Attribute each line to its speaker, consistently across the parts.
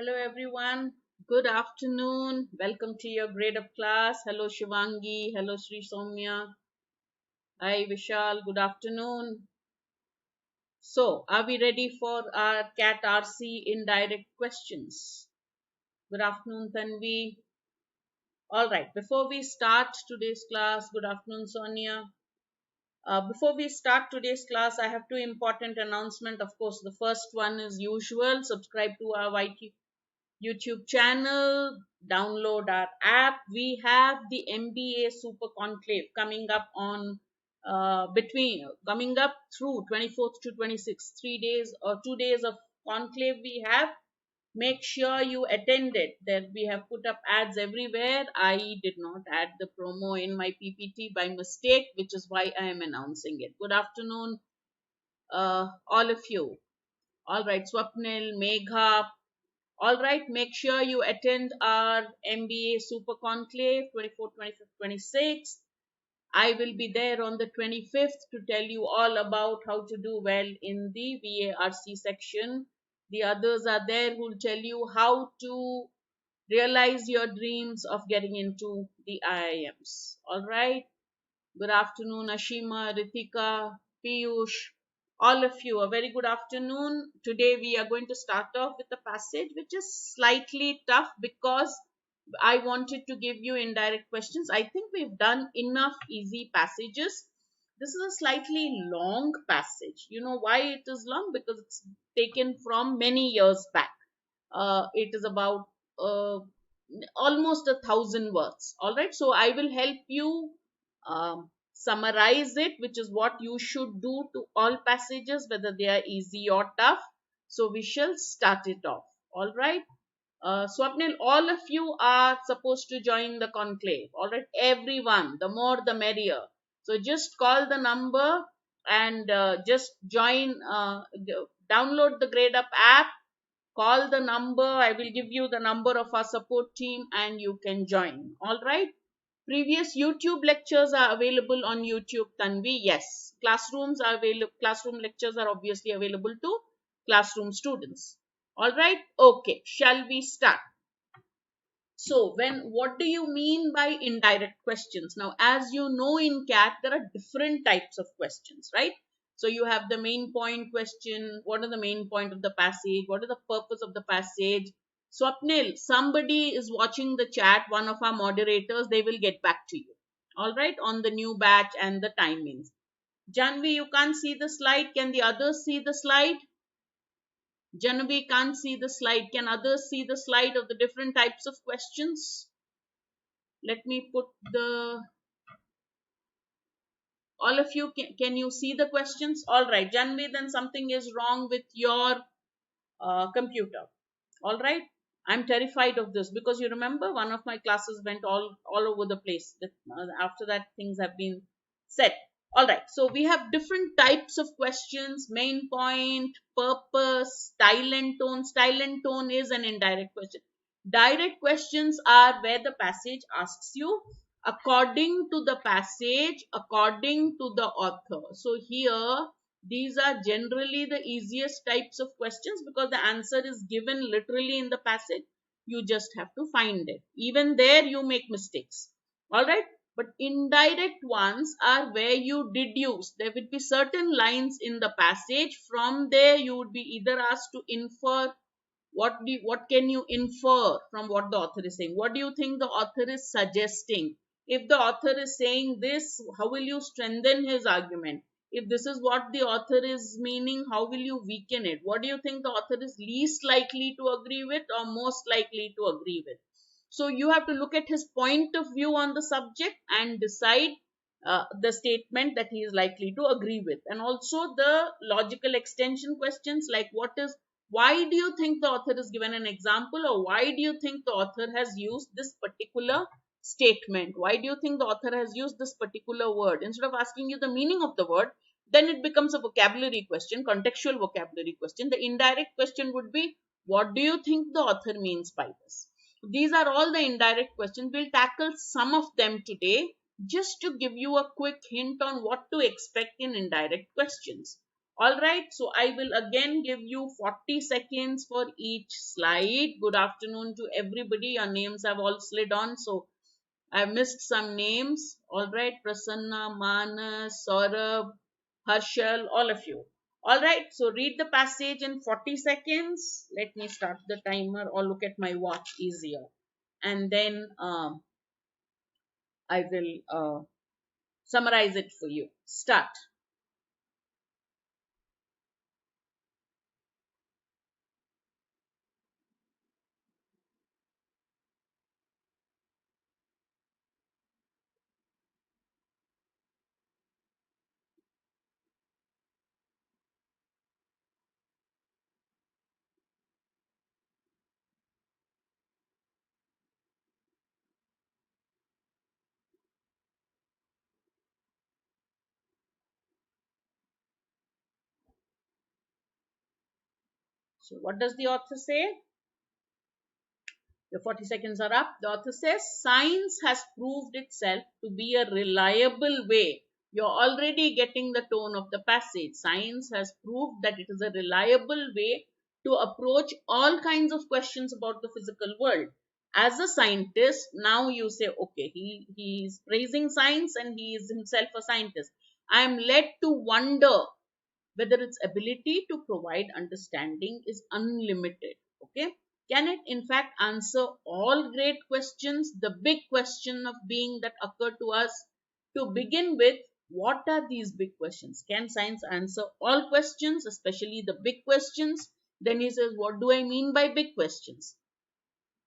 Speaker 1: Hello everyone. Good afternoon. Welcome to your Gradeup class. Hello Shivangi. Hello Sri Soumya. Hi Vishal. Good afternoon. So, are we ready for our CAT RC indirect questions? Good afternoon Tanvi. All right. Before we start today's class, good afternoon Sonia. Before we start today's class, I have two important announcements. Of course, the first one is usual. Subscribe to our YouTube channel, download our app. We have the MBA Super Conclave coming up on coming up through 24th to 26th, 3 days or 2 days of conclave we have. Make sure you attend it. That we have put up ads everywhere. I did not add the promo in my PPT by mistake, which is why I am announcing it. Good afternoon, all of you. All right, Swapnil, Megha, all right, make sure you attend our MBA Super Conclave 24th, 25th, 26th. I will be there on the 25th to tell you all about how to do well in the VARC section. The others are there who will tell you how to realize your dreams of getting into the IIMs. All right. Good afternoon, Ashima, Ritika, Piyush, all of you. A very good afternoon. Today we are going to start off with a passage which is slightly tough because I wanted to give you indirect questions. I think we've done enough easy passages. This is a slightly long passage. You know why it is long? Because it's taken from many years back. It is about almost 1,000 words. All right, so I will help you summarize it, which is what you should do to all passages, whether they are easy or tough. So we shall start it off. All right. Swapnil, all of you are supposed to join the conclave. All right, everyone, the more the merrier. So just call the number and just join, download the Gradeup app, call the number. I will give you the number of our support team and you can join. All right. Previous YouTube lectures are available on YouTube, Tanvi. Yes. Classrooms are available. Classroom lectures are obviously available to classroom students. All right. Okay. Shall we start? So what do you mean by indirect questions? Now, as you know, in CAT, there are different types of questions, right? So you have the main point question. What are the main point of the passage? What is the purpose of the passage? Swapnil, somebody is watching the chat, one of our moderators, they will get back to you. All right, on the new batch and the timings. Janvi, you can't see the slide. Can the others see the slide? Janavi can't see the slide. Can others see the slide of the different types of questions? Let me put the, all of you, can you see the questions? All right, Janvi, then something is wrong with your computer. All right. I'm terrified of this because you remember one of my classes went all over the place. After that, things have been set. All right. So we have different types of questions: main point, purpose, style and tone. Style and tone is an indirect question. Direct questions are where the passage asks you according to the passage, according to the author. So here these are generally the easiest types of questions because the answer is given literally in the passage. You just have to find it. Even there you make mistakes. All right. But indirect ones are where you deduce. There will be certain lines in the passage. From there you would be either asked to infer. What can you infer from what the author is saying? What do you think the author is suggesting? If the author is saying this, how will you strengthen his argument? If this is what the author is meaning, how will you weaken it? What do you think the author is least likely to agree with or most likely to agree with? So you have to look at his point of view on the subject and decide the statement that he is likely to agree with. And also the logical extension questions like why do you think the author is given an example, or why do you think the author has used this particular statement? Why do you think the author has used this particular word? Instead of asking you the meaning of the word, then it becomes a vocabulary question, contextual vocabulary question. The indirect question would be, what do you think the author means by this? These are all the indirect questions. We'll tackle some of them today just to give you a quick hint on what to expect in indirect questions. All right, so I will again give you 40 seconds for each slide. Good afternoon to everybody. Your names have all slid on, so I missed some names. All right, Prasanna, Manas, Saurabh, Harshal, all of you. All right, so read the passage in 40 seconds. Let me start the timer or look at my watch easier. And then I will summarize it for you. Start. So, what does the author say? Your 40 seconds are up. The author says science has proved itself to be a reliable way. You're already getting the tone of the passage. Science has proved that it is a reliable way to approach all kinds of questions about the physical world. As a scientist, now you say, okay, he is praising science and he is himself a scientist. I am led to wonder whether its ability to provide understanding is unlimited. Okay, can it in fact answer all great questions, the big question of being that occur to us? To begin with, what are these big questions? Can science answer all questions, especially the big questions? Then he says, what do I mean by big questions?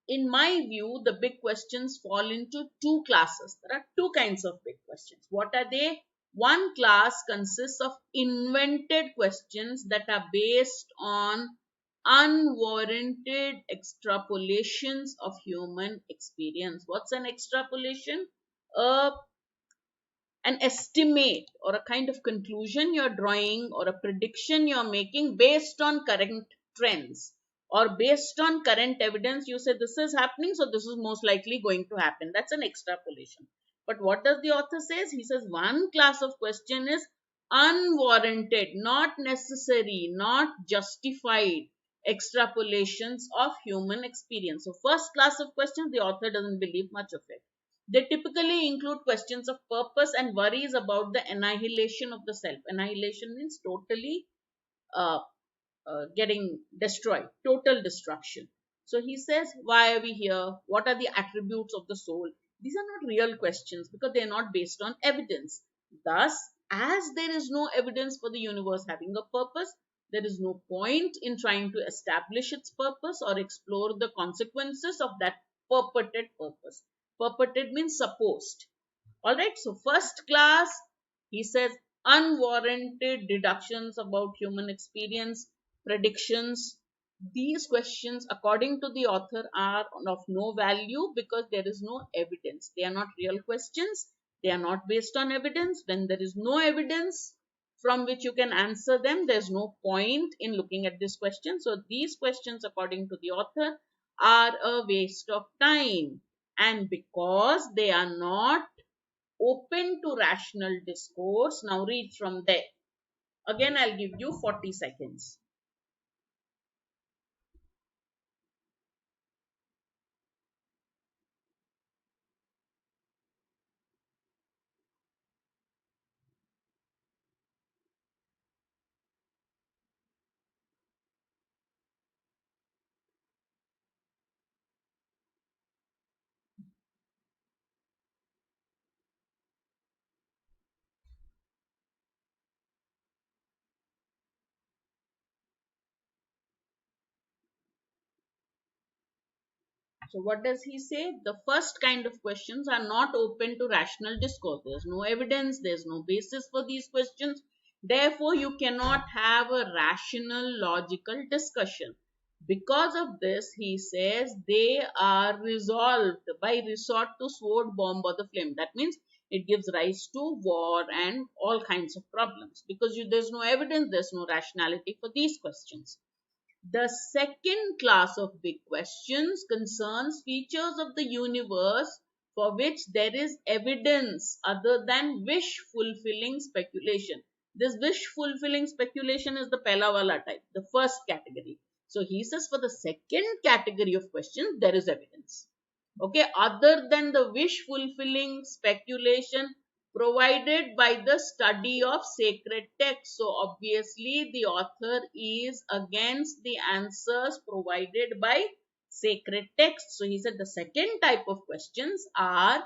Speaker 1: In my view, the big questions fall into two classes. There are two kinds of big questions. What are they? One class consists of invented questions that are based on unwarranted extrapolations of human experience. What's an extrapolation? A an estimate or a kind of conclusion you're drawing or a prediction you're making based on current trends or based on current evidence. You say this is happening, so this is most likely going to happen. That's an extrapolation. But what does the author says? He says one class of question is unwarranted, not necessary, not justified extrapolations of human experience. So first class of questions, the author doesn't believe much of it. They typically include questions of purpose and worries about the annihilation of the self. Annihilation means totally uh, getting destroyed, total destruction. So he says, why are we here? What are the attributes of the soul? These are not real questions because they are not based on evidence. Thus, as there is no evidence for the universe having a purpose, there is no point in trying to establish its purpose or explore the consequences of that purported purpose. Purported means supposed. All right, so first class, he says unwarranted deductions about human experience, predictions. These questions, according to the author, are of no value because there is no evidence. They are not real questions. They are not based on evidence. When there is no evidence from which you can answer them, there's no point in looking at this question. So these questions, according to the author, are a waste of time. And because they are not open to rational discourse, now read from there. Again, I'll give you 40 seconds. So what does he say? The first kind of questions are not open to rational discourse. There's no evidence, there's no basis for these questions. Therefore, you cannot have a rational, logical discussion. Because of this, he says they are resolved by resort to sword, bomb, or the flame. That means it gives rise to war and all kinds of problems because there's no evidence, there's no rationality for these questions. The second class of big questions concerns features of the universe for which there is evidence other than wish fulfilling speculation. This wish fulfilling speculation is the Pelawala type, the first category. So he says for the second category of questions, there is evidence. Okay, other than the wish fulfilling speculation provided by the study of sacred text. So obviously the author is against the answers provided by sacred text. So he said the second type of questions are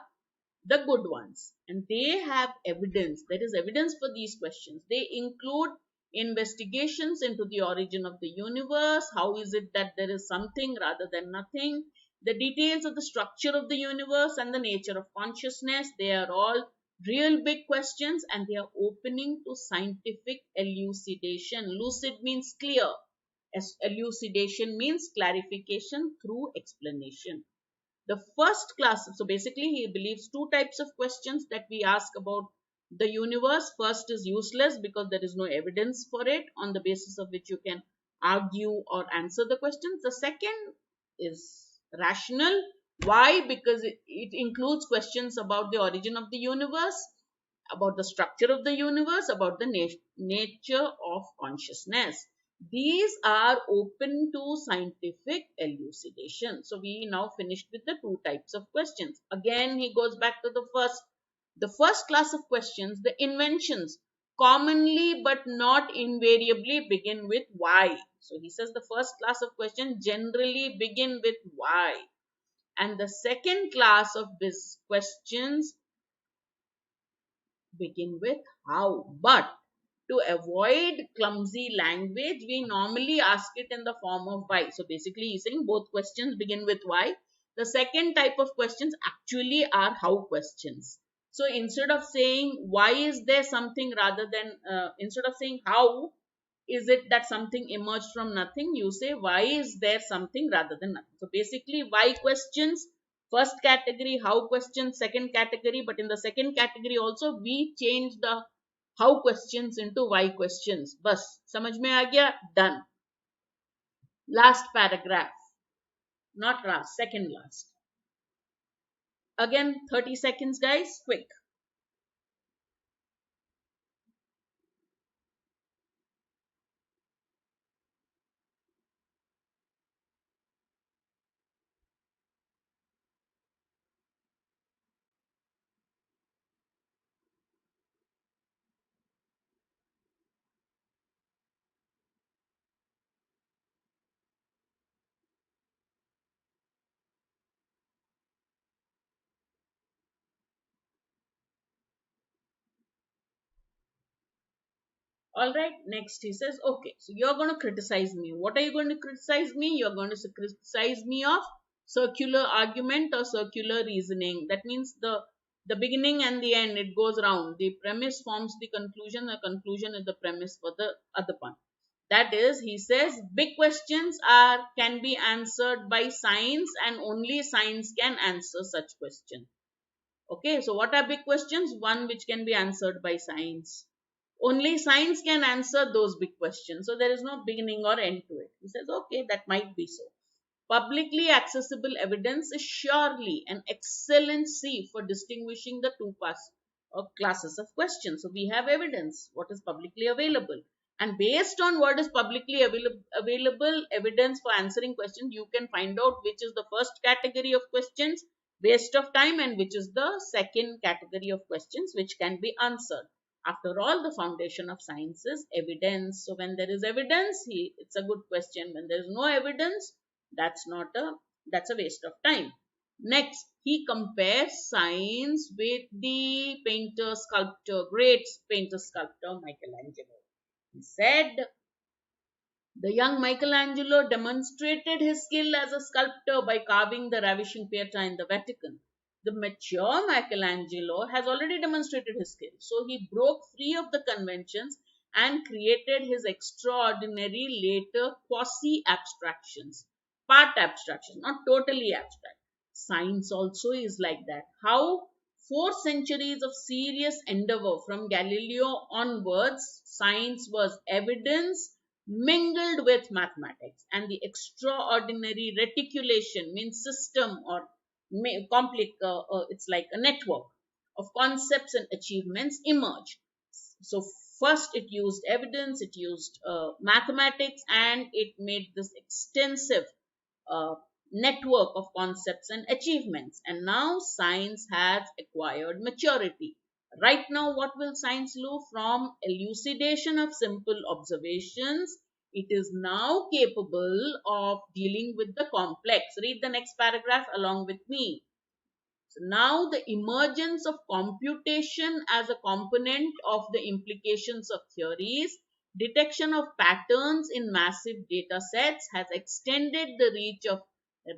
Speaker 1: the good ones, and they have evidence. There is evidence for these questions. They include investigations into the origin of the universe. How is it that there is something rather than nothing? The details of the structure of the universe and the nature of consciousness. They are all real big questions, and they are opening to scientific elucidation. Lucid means clear. Elucidation means clarification through explanation. The first class, so basically he believes two types of questions that we ask about the universe. First is useless because there is no evidence for it on the basis of which you can argue or answer the questions. The second is rational. Why? Because it includes questions about the origin of the universe, about the structure of the universe, about the nature of consciousness. These are open to scientific elucidation. So we now finished with the two types of questions. Again, he goes back to the first class of questions, the inventions, commonly but not invariably begin with why. So he says the first class of questions generally begin with why. And the second class of these questions begin with how. But to avoid clumsy language, we normally ask it in the form of why. So basically, he's saying both questions begin with why. The second type of questions actually are how questions. So instead of saying why is there something, rather than instead of saying how is it that something emerged from nothing, you say why is there something rather than nothing. So basically, why questions, first category, how questions, second category. But in the second category also, we change the how questions into why questions. Bas, समझ में आ गया? Done. Last paragraph. Not last, second last. Again, 30 seconds, guys. Quick. All right, next he says, okay, so you're going to criticize me. What are you going to criticize me? You're going to criticize me of circular argument or circular reasoning. That means the beginning and the end, it goes round. The premise forms the conclusion is the premise for the other one. That is, he says, big questions can be answered by science, and only science can answer such questions. Okay, so what are big questions? One which can be answered by science. Only science can answer those big questions. So there is no beginning or end to it. He says, okay, that might be so. Publicly accessible evidence is surely an excellent sieve for distinguishing the two classes of questions. So we have evidence, what is publicly available. And based on what is publicly available evidence for answering questions, you can find out which is the first category of questions, waste of time, and which is the second category of questions which can be answered. After all, the foundation of science is evidence. So when there is evidence, it's a good question. When there is no evidence, that's a waste of time. Next, he compares science with the great painter sculptor Michelangelo. He said the young Michelangelo demonstrated his skill as a sculptor by carving the ravishing Pieta in the Vatican. The mature Michelangelo has already demonstrated his skill, so he broke free of the conventions and created his extraordinary later quasi-abstractions, part abstractions, not totally abstract. Science also is like that. How 4 centuries of serious endeavor from Galileo onwards, science was evidence mingled with mathematics, and the extraordinary reticulation means system or it's like a network of concepts and achievements emerged. So First, it used evidence, it used mathematics, and it made this extensive uh, network of concepts and achievements. And now science has acquired maturity. Right now, what will science do? From elucidation of simple observations, it is now capable of dealing with the complex. Read the next paragraph along with me. So now the emergence of computation as a component of the implications of theories, detection of patterns in massive data sets has extended the reach of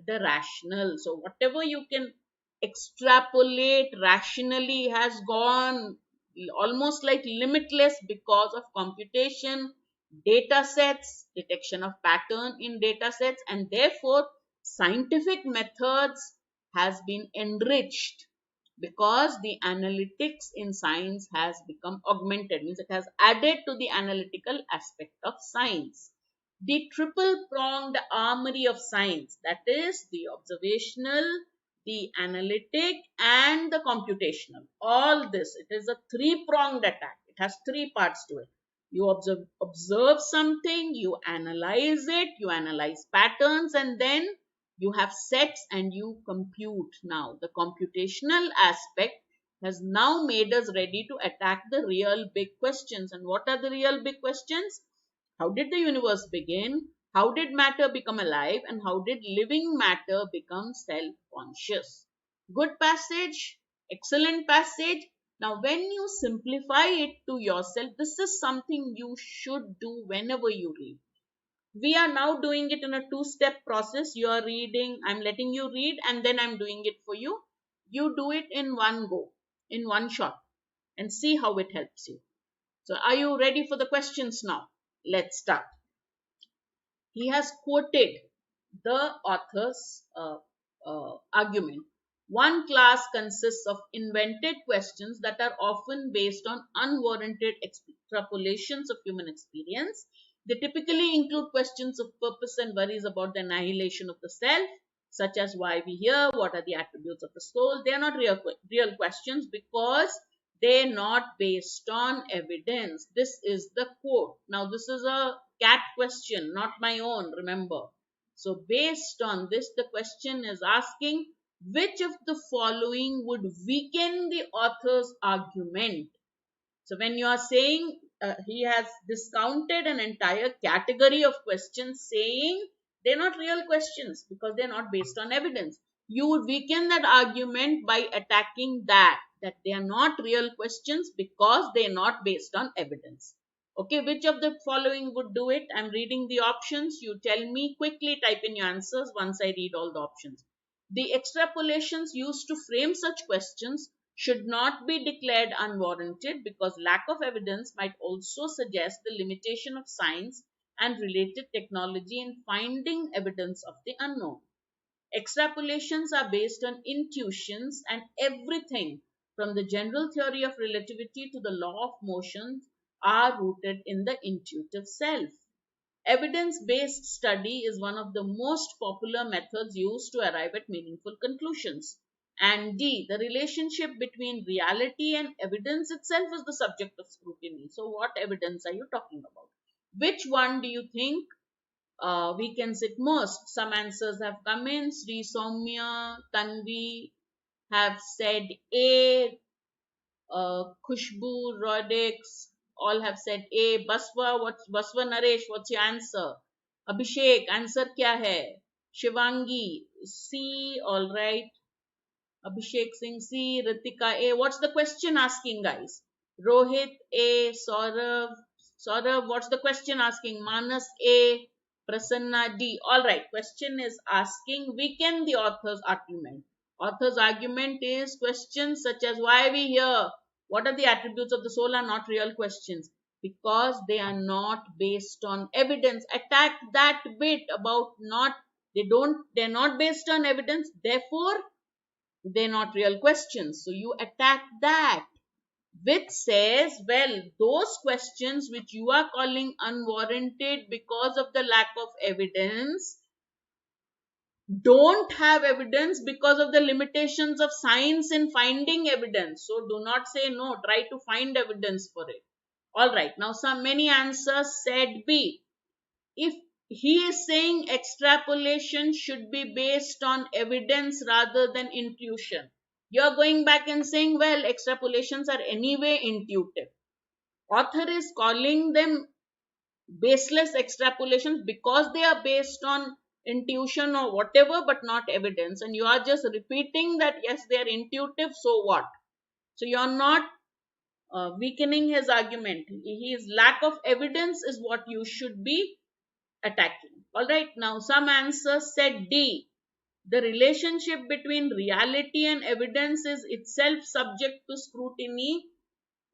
Speaker 1: the rational. So whatever you can extrapolate rationally has gone almost like limitless because of computation, data sets, detection of pattern in data sets, and therefore scientific methods has been enriched because the analytics in science has become augmented, means it has added to the analytical aspect of science. The triple pronged armory of science, that is the observational, the analytic, and the computational, all this, it is a three pronged attack. It has three parts to it. You observe something, you analyze it, you analyze patterns, and then you have sets and you compute. Now the computational aspect has now made us ready to attack the real big questions. And what are the real big questions? How did the universe begin? How did matter become alive? And how did living matter become self-conscious? Good passage, excellent passage. Now when you simplify it to yourself, this is something you should do whenever you read. We are now doing it in a two-step process. You are reading, I'm letting you read, and then I'm doing it for you. You do it in one go, in one shot, and see how it helps you. So are you ready for the questions now? Let's start. He has quoted the author's argument. One class consists of invented questions that are often based on unwarranted extrapolations of human experience. They typically include questions of purpose and worries about the annihilation of the self, such as why we here, what are the attributes of the soul. They are not real questions because they're not based on evidence. This is the quote. Now, this is a cat question, not my own, remember. So, based on this, the question is asking which of the following would weaken the author's argument. So when you are saying he has discounted an entire category of questions saying they're not real questions because they're not based on evidence. You would weaken that argument by attacking that they are not real questions because they're not based on evidence. Okay, which of the following would do it? I'm reading the options. You tell me quickly, type in your answers once I read all the options. The extrapolations used to frame such questions should not be declared unwarranted because lack of evidence might also suggest the limitation of science and related technology in finding evidence of the unknown. Extrapolations are based on intuitions, and everything from the general theory of relativity to the law of motion are rooted in the intuitive self. Evidence-based study is one of the most popular methods used to arrive at meaningful conclusions. And D, the relationship between reality and evidence itself is the subject of scrutiny. So what evidence are you talking about? Which one do you think weakens it most? Some answers have come in. Sri Soumya, Tanvi have said A, Khushbu, Rodix, all have said A. Baswa Naresh, what's your answer? Abhishek, answer kya hai? Shivangi, C, all right. Abhishek Singh, C. Ritika, A. What's the question asking, guys? Rohit, A. Saurav, what's the question asking? Manas, A. Prasanna, D. All right. Question is asking, weaken the author's argument. Author's argument is questions such as why are we here? What are the attributes of the soul are not real questions because they are not based on evidence. Attack that bit about they're not based on evidence. Therefore, they're not real questions. So you attack that, which says, well, those questions which you are calling unwarranted because of the lack of evidence don't have evidence because of the limitations of science in finding evidence. So do not say no, try to find evidence for it. All right. Now, many answers said B. If he is saying extrapolation should be based on evidence rather than intuition, you are going back and saying, well, extrapolations are anyway intuitive. Author is calling them baseless extrapolations because they are based on intuition or whatever, but not evidence. And you are just repeating that, yes, they are intuitive, so what? So you are not weakening his argument. His lack of evidence is what you should be attacking. All right, now some answers said D. The relationship between reality and evidence is itself subject to scrutiny.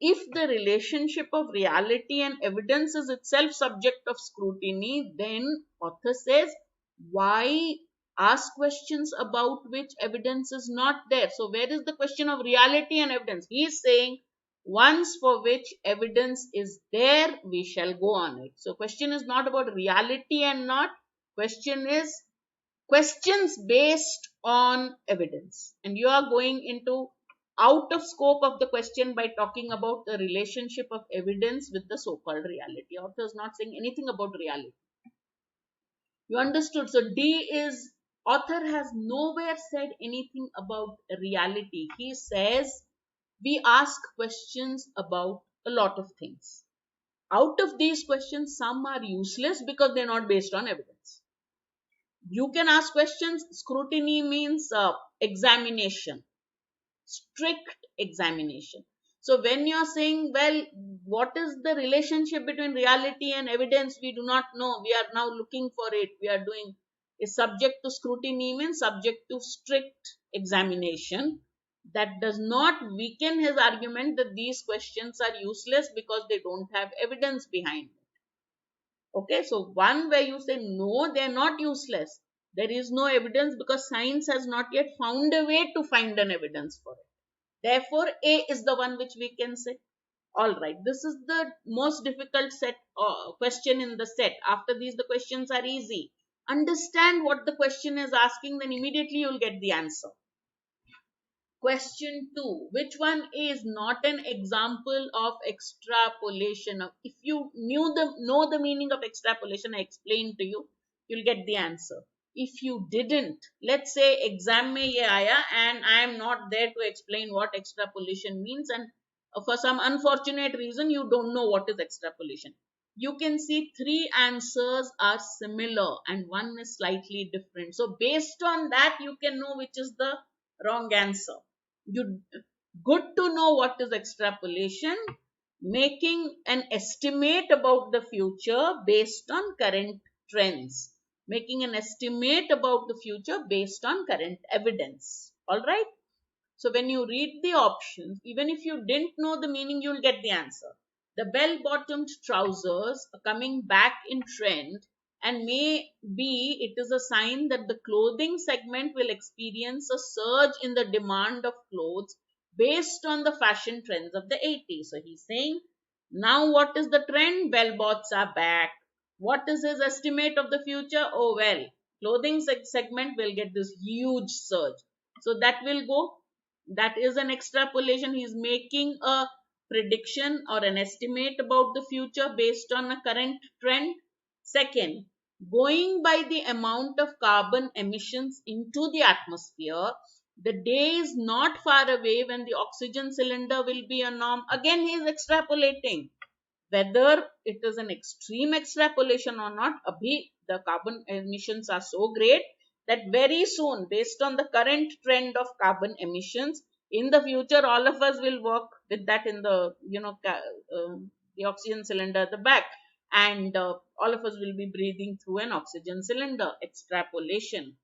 Speaker 1: If the relationship of reality and evidence is itself subject of scrutiny, then author says, why ask questions about which evidence is not there? So where is the question of reality and evidence? He is saying, once for which evidence is there, we shall go on it. So question is not about reality and not. Question is questions based on evidence. And you are going into out of scope of the question by talking about the relationship of evidence with the so-called reality. Author is not saying anything about reality. You understood? So D is, author has nowhere said anything about reality. He says we ask questions about a lot of things. Out of these questions, some are useless because they're not based on evidence. You can ask questions. Scrutiny means examination, strict examination. So when you're saying, well, what is the relationship between reality and evidence? We do not know. We are now looking for it. We are doing is subject to scrutiny means subject to strict examination. That does not weaken his argument that these questions are useless because they don't have evidence behind it. Okay, so one where you say no, they are not useless. There is no evidence because science has not yet found a way to find an evidence for it. Therefore, A is the one which we can say. All right, this is the most difficult set question in the set. After these, the questions are easy. Understand what the question is asking, then immediately you will get the answer. Question 2. Which one is not an example of extrapolation? Now, if you know the meaning of extrapolation, I explained to you, you'll get the answer. If you didn't, let's say exam mein ye aaya and I am not there to explain what extrapolation means, and for some unfortunate reason you don't know what is extrapolation. You can see 3 answers are similar and one is slightly different. So based on that, you can know which is the wrong answer. You good to know what is extrapolation, making an estimate about the future based on current trends, making an estimate about the future based on current evidence. All right, so when you read the options, even if you didn't know the meaning, you'll get the answer. The bell bottomed trousers are coming back in trend, and maybe it is a sign that the clothing segment will experience a surge in the demand of clothes based on the fashion trends of the 80s. So he's saying, now what is the trend? Bell bottoms are back. What is his estimate of the future? Oh well, clothing segment will get this huge surge. So that will go. That is an extrapolation. He's making a prediction or an estimate about the future based on a current trend. Second, going by the amount of carbon emissions into the atmosphere, the day is not far away when the oxygen cylinder will be a norm. Again, he is extrapolating. Whether it is an extreme extrapolation or not, abhi the carbon emissions are so great that very soon, based on the current trend of carbon emissions, in the future, all of us will work with that in the, the oxygen cylinder at the back. And all of us will be breathing through an oxygen cylinder. Extrapolation.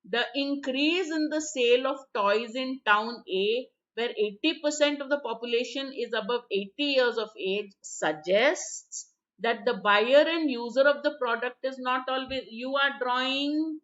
Speaker 1: The increase in the sale of toys in town A, where 80% of the population is above 80 years of age, suggests that the buyer and user of the product is not always. You are drawing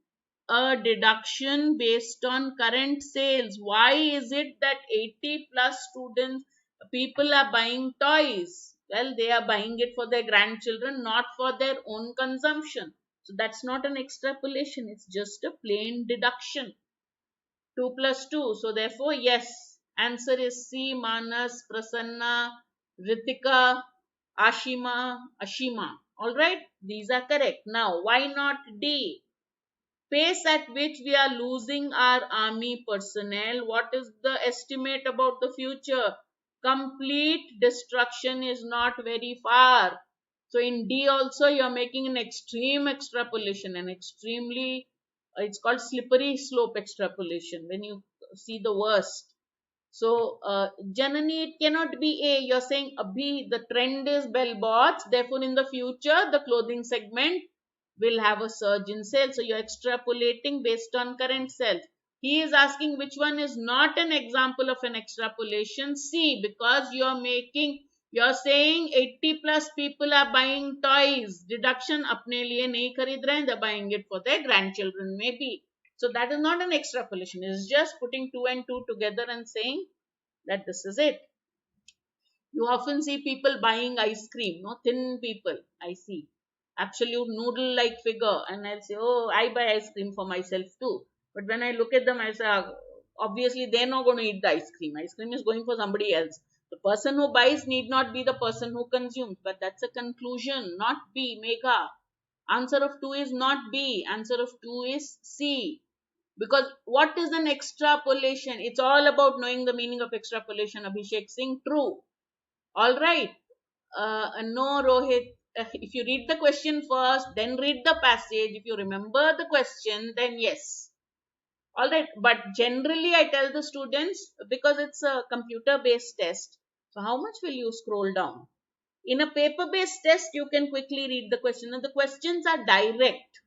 Speaker 1: a deduction based on current sales. Why is it that 80 plus students, people are buying toys? Well, they are buying it for their grandchildren, not for their own consumption. So that's not an extrapolation. It's just a plain deduction. 2 plus 2. So therefore, yes, answer is C. Manas, Prasanna, Ritika, Ashima. All right, these are correct. Now, why not D? Pace at which we are losing our army personnel. What is the estimate about the future? Complete destruction is not very far. So in D also you are making an extreme extrapolation, an extremely, it's called slippery slope extrapolation when you see the worst. So, Janani, it cannot be A. You're saying Abhi, the trend is bellbots. Therefore, in the future, the clothing segment will have a surge in sales. So, you're extrapolating based on current sales. He is asking which one is not an example of an extrapolation. C, because you're saying 80 plus people are buying toys. Deduction apne liye nahi kharid rahe hain, they're buying it for their grandchildren, maybe. So that is not an extrapolation. It's just putting two and two together and saying that this is it. You often see people buying ice cream, no, thin people. I see absolute noodle like figure, and I'll say, oh, I buy ice cream for myself too. But when I look at them, I say, obviously they're not going to eat the ice cream. Ice cream is going for somebody else. The person who buys need not be the person who consumes, but that's a conclusion, not B. Megha. Answer of 2 is not B. Answer of 2 is C. Because what is an extrapolation? It's all about knowing the meaning of extrapolation. Abhishek Singh, true. All right. No, Rohit. If you read the question first, then read the passage. If you remember the question, then yes. All right. But generally, I tell the students, because it's a computer based test, so how much will you scroll down? In a paper based test, you can quickly read the question, and the questions are direct,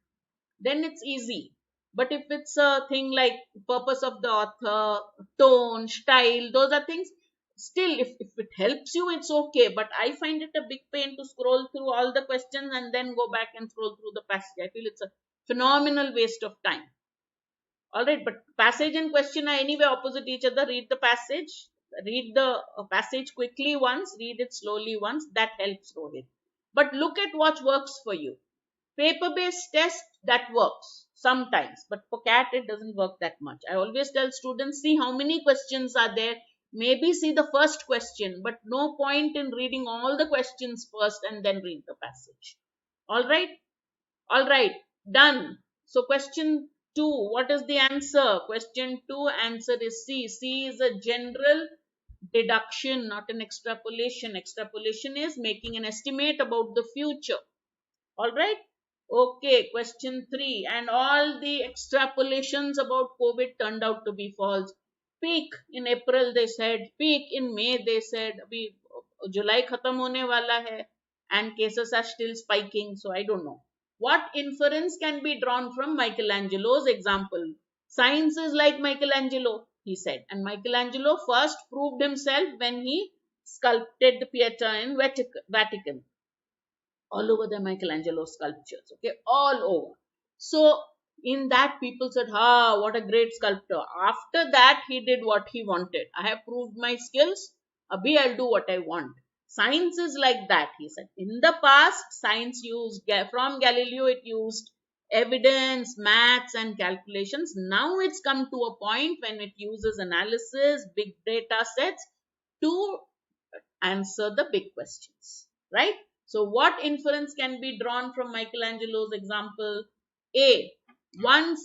Speaker 1: then it's easy. But if it's a thing like purpose of the author, tone, style, those are things, still if it helps you, it's okay. But I find it a big pain to scroll through all the questions and then go back and scroll through the passage. I feel it's a phenomenal waste of time. All right, but passage and question are anyway opposite each other. Read the passage, read the passage quickly once, read it slowly once. That helps, Rohit. But look at what works for you. Paper based test, that works sometimes, but for CAT it doesn't work that much. I always tell students, see how many questions are there, maybe see the first question, but no point in reading all the questions first and then read the passage. All right, done. So question 2, what is the answer? Question 2 answer is C. C is a general deduction, not an extrapolation. Extrapolation is making an estimate about the future. All right. Okay, question 3. And all the extrapolations about COVID turned out to be false. Peak in April, they said. Peak in May, they said. Abhi July khatam hone wala hai, and cases are still spiking. So I don't know. What inference can be drawn from Michelangelo's example? Science is like Michelangelo, he said. And Michelangelo first proved himself when he sculpted the Pieta in Vatican. All over the Michelangelo sculptures, okay, all over. So in that people said, what a great sculptor. After that, he did what he wanted. I have proved my skills. Abhi, I'll do what I want. Science is like that, he said. In the past, science used, from Galileo, it used evidence, maths, and calculations. Now it's come to a point when it uses analysis, big data sets to answer the big questions, right? So what inference can be drawn from Michelangelo's example? A.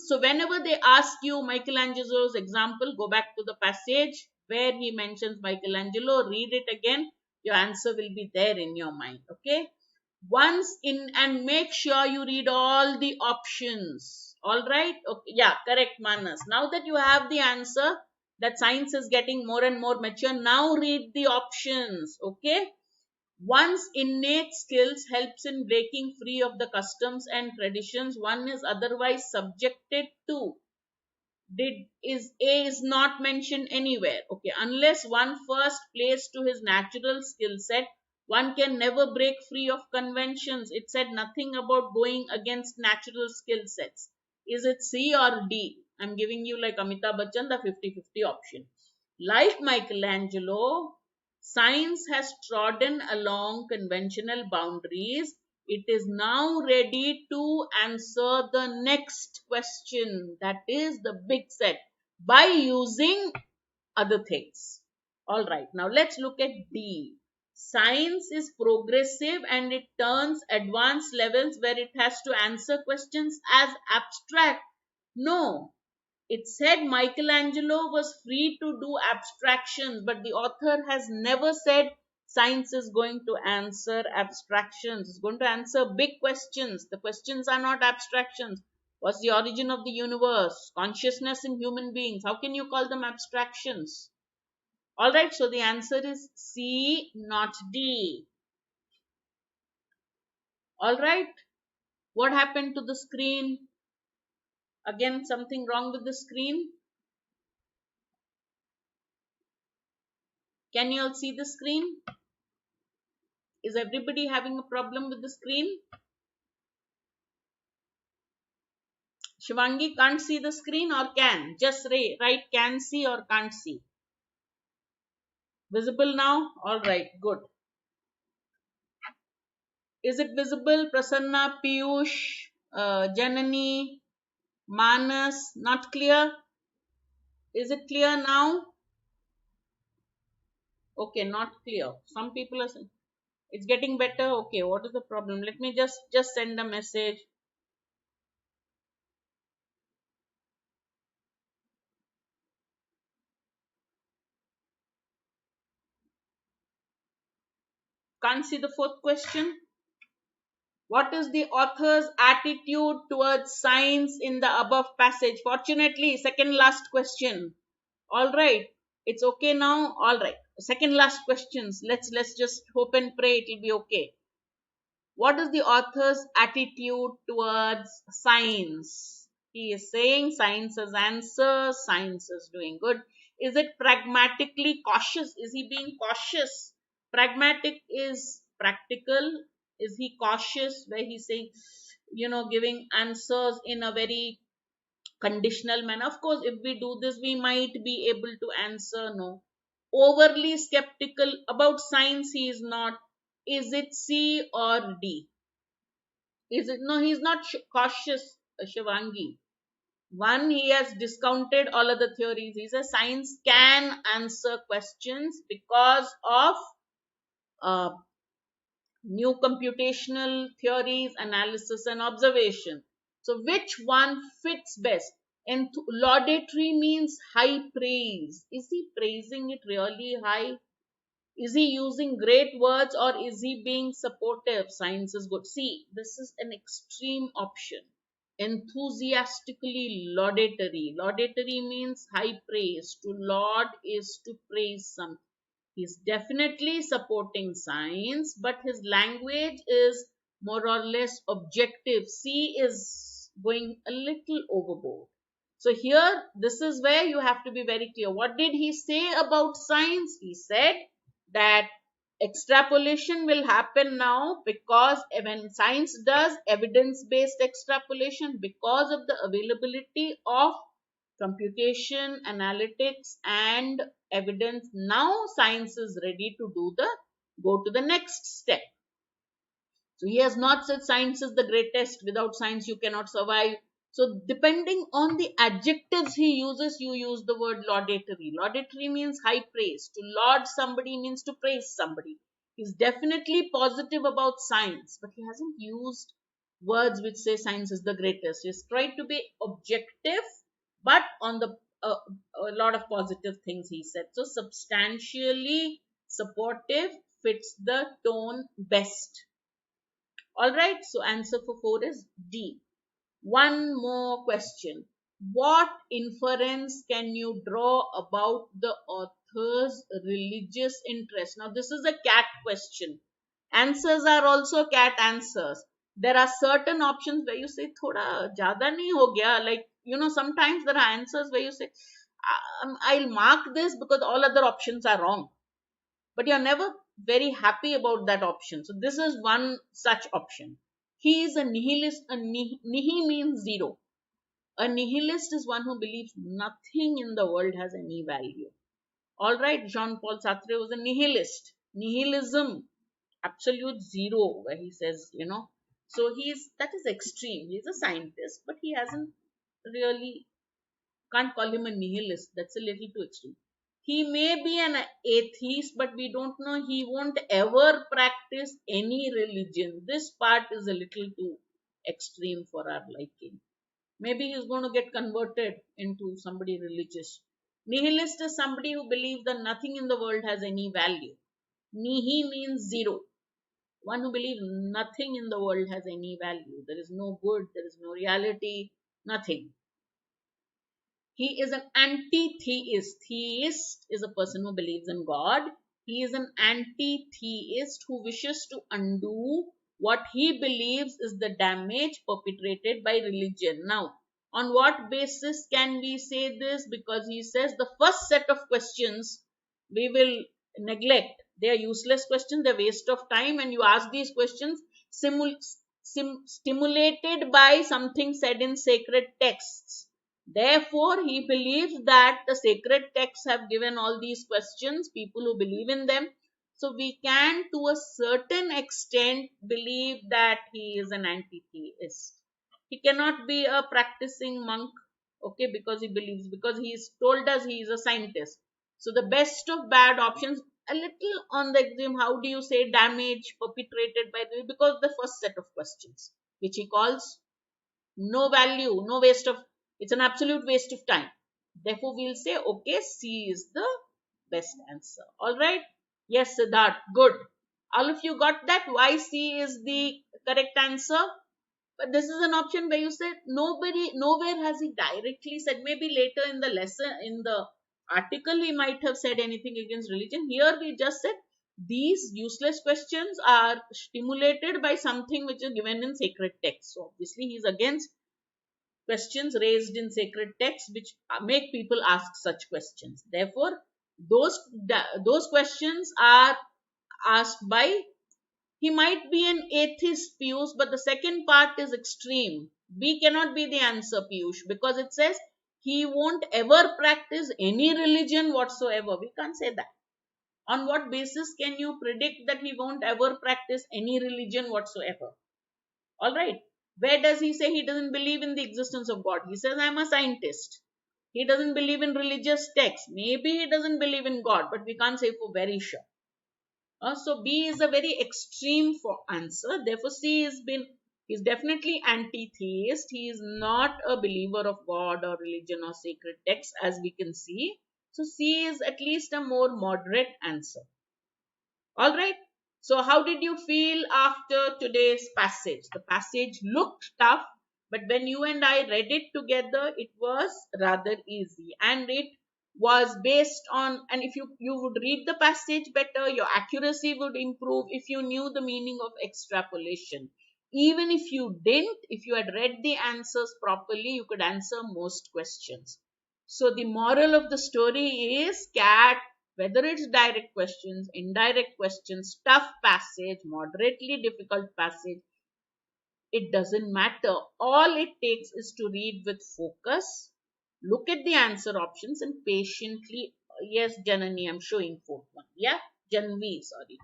Speaker 1: So whenever they ask you Michelangelo's example, go back to the passage where he mentions Michelangelo, read it again. Your answer will be there in your mind. Okay. And make sure you read all the options. All right. Okay. Yeah, correct, Manas. Now that you have the answer, that science is getting more and more mature. Now read the options. Okay. One's innate skills helps in breaking free of the customs and traditions one is otherwise subjected to. A is not mentioned anywhere. Okay, unless one first plays to his natural skill set, one can never break free of conventions. It said nothing about going against natural skill sets. Is it C or D? I'm giving you, like Amitabh Bachchan, the 50-50 option. Like Michelangelo, science has trodden along conventional boundaries. It is now ready to answer the next question, that is the big set, by using other things. All right, now let's look at D. Science is progressive and it turns advanced levels where it has to answer questions as abstract. No, it said Michelangelo was free to do abstractions, but the author has never said science is going to answer abstractions. It's going to answer big questions. The questions are not abstractions. What's the origin of the universe? Consciousness in human beings. How can you call them abstractions? All right, so the answer is C, not D. All right, what happened to the screen? Again, something wrong with the screen? Can you all see the screen? Is everybody having a problem with the screen? Shivangi can't see the screen or can? Just write can see or can't see. Visible now? All right, good. Is it visible? Prasanna, Piyush, Janani, Manas, not clear? Is it clear now? Okay, not clear. Some people are saying it's getting better. Okay, what is the problem? Let me just send a message. Can't see the fourth question. What is the author's attitude towards science in the above passage? Fortunately, second last question. All right, it's okay now. All right, second last questions. Let's just hope and pray it will be okay. What is the author's attitude towards science? He is saying science has answers, science is doing good. Is it pragmatically cautious? Is he being cautious? Pragmatic is practical. Is he cautious where he's saying, giving answers in a very conditional manner? Of course, if we do this, we might be able to answer no. Overly skeptical about science, he is not. Is it C or D? Is it no? He's not cautious, Shivangi. One, he has discounted all other theories. He says science can answer questions because of uh, new computational theories, analysis, and observation. So, which one fits best? And laudatory means high praise. Is he praising it really high? Is he using great words or is he being supportive? Science is good. See, this is an extreme option. Enthusiastically laudatory. Laudatory means high praise. To laud is to praise something. He's definitely supporting science, but his language is more or less objective. C is going a little overboard. So here, this is where you have to be very clear. What did he say about science? He said that extrapolation will happen now because when science does evidence-based extrapolation, because of the availability of computation, analytics, and evidence, now science is ready to go to the next step. So he has not said science is the greatest. Without science, you cannot survive. So depending on the adjectives he uses, you use the word laudatory. Laudatory means high praise. To laud somebody means to praise somebody. He's definitely positive about science, but he hasn't used words which say science is the greatest. He's tried to be objective, but on the a lot of positive things he said. So substantially supportive fits the tone best. All right, so answer for 4 is D. One more question. What inference can you draw about the author's religious interest? Now, this is a cat question. Answers are also cat answers. There are certain options where you say, thoda jada nahi ho gaya. Like, sometimes there are answers where you say, I'll mark this because all other options are wrong. But you're never very happy about that option. So this is one such option. He is a nihilist. Nihi means zero. A nihilist is one who believes nothing in the world has any value. All right, Jean-Paul Sartre was a nihilist. Nihilism, absolute zero, where he says, So that is extreme. He's a scientist, but he hasn't really, can't call him a nihilist. That's a little too extreme. He may be an atheist, but we don't know, he won't ever practice any religion. This part is a little too extreme for our liking. Maybe he's going to get converted into somebody religious. Nihilist is somebody who believes that nothing in the world has any value. Nihi means zero. One who believes nothing in the world has any value. There is no good, there is no reality, nothing. He is an anti-theist. Theist is a person who believes in God. He is an anti-theist who wishes to undo what he believes is the damage perpetrated by religion. Now, on what basis can we say this? Because he says the first set of questions we will neglect. They are useless questions, they're waste of time, and you ask these questions stimulated by something said in sacred texts. Therefore, he believes that the sacred texts have given all these questions, people who believe in them. So we can, to a certain extent, believe that he is an anti-theist. He cannot be a practicing monk, okay, because he believes, because he's told us he is a scientist. So the best of bad options, a little on the extreme, how do you say damage perpetrated by the, because the first set of questions, which he calls no value, no waste of, it's an absolute waste of time. Therefore, we'll say, okay, C is the best answer. All right. Yes, Siddharth. Good. All of you got that? Why C is the correct answer? But this is an option where you said nobody, nowhere has he directly said. Maybe later in the lesson, in the article, he might have said anything against religion. Here we just said these useless questions are stimulated by something which is given in sacred text. So obviously he is against questions raised in sacred texts which make people ask such questions. Therefore, those questions are asked by, he might be an atheist, Piyush, but the second part is extreme. B cannot be the answer, Piyush, because it says he won't ever practice any religion whatsoever. We can't say that. On what basis can you predict that he won't ever practice any religion whatsoever? All right. Where does he say he doesn't believe in the existence of God? He says, I'm a scientist. He doesn't believe in religious texts. Maybe he doesn't believe in God, but we can't say for very sure. So B is a very extreme answer. Therefore, C is definitely anti-theist. He is not a believer of God or religion or sacred texts, as we can see. So C is at least a more moderate answer. All right. So how did you feel after today's passage? The passage looked tough, but when you and I read it together, it was rather easy. And it was based on, and if you would read the passage better, your accuracy would improve if you knew the meaning of extrapolation. Even if you didn't, if you had read the answers properly, you could answer most questions. So the moral of the story is whether it's direct questions, indirect questions, tough passage, moderately difficult passage, it doesn't matter. All it takes is to read with focus, look at the answer options and patiently, yes, Janani, I'm showing fourth one. Yeah, Janvi, sorry.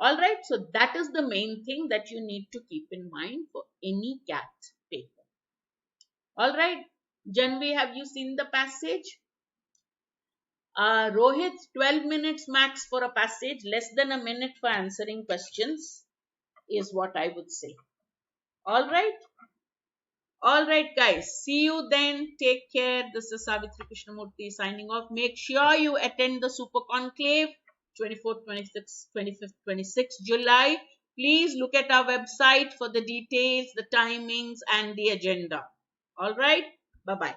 Speaker 1: All right, so that is the main thing that you need to keep in mind for any CAT paper. All right, Janvi, have you seen the passage? Rohit, 12 minutes max for a passage, less than a minute for answering questions is what I would say. All right. All right, guys. See you then. Take care. This is Savitri Krishnamurty signing off. Make sure you attend the Super Conclave 24th, 26th, 25th, 26th July. Please look at our website for the details, the timings, and the agenda. All right. Bye-bye.